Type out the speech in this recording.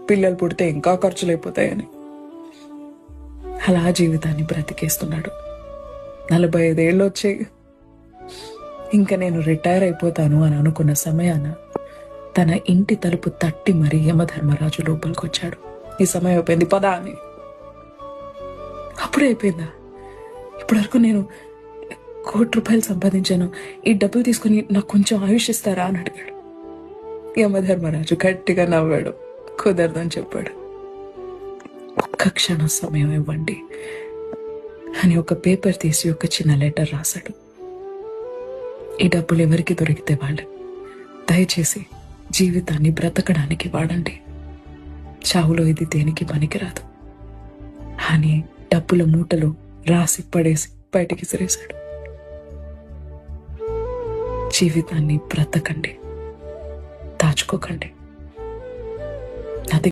పిల్లలు పుడితే ఇంకా ఖర్చులు అయిపోతాయని. అలా జీవితాన్ని బ్రతికేస్తున్నాడు. 45 ఏళ్ళు వచ్చాయి. ఇంకా నేను రిటైర్ అయిపోతాను అని అనుకున్న సమయాన తన ఇంటి తలుపు తట్టి మరీ యమధర్మరాజు లోపలికి వచ్చాడు. ఈ సమయం అయిపోయింది, పదా అని. అప్పుడే అయిపోయిందా? ఇప్పటివరకు నేను ₹1,00,00,000 సంపాదించాను, ఈ డబ్బులు తీసుకుని నాకు కొంచెం ఆయుష్ ఇస్తారా అని అడిగాడు. యమధర్మరాజు గట్టిగా నవ్వాడు. కుదరదని చెప్పాడు. ఒక్క క్షణం సమయం ఇవ్వండి అని ఒక పేపర్ తీసి ఒక చిన్న లెటర్ రాశాడు. ఈ డబ్బులు ఎవరికి దొరికితే వాళ్ళు, దయచేసి జీవితాన్ని బ్రతకడానికి వాడండి. చావులో ఇది దేనికి పనికిరాదు అని డబ్బుల మూటలు రాసి పడేసి బయటికి సిరేశాడు. జీవితాన్ని బ్రతకండి, దాచుకోకండి.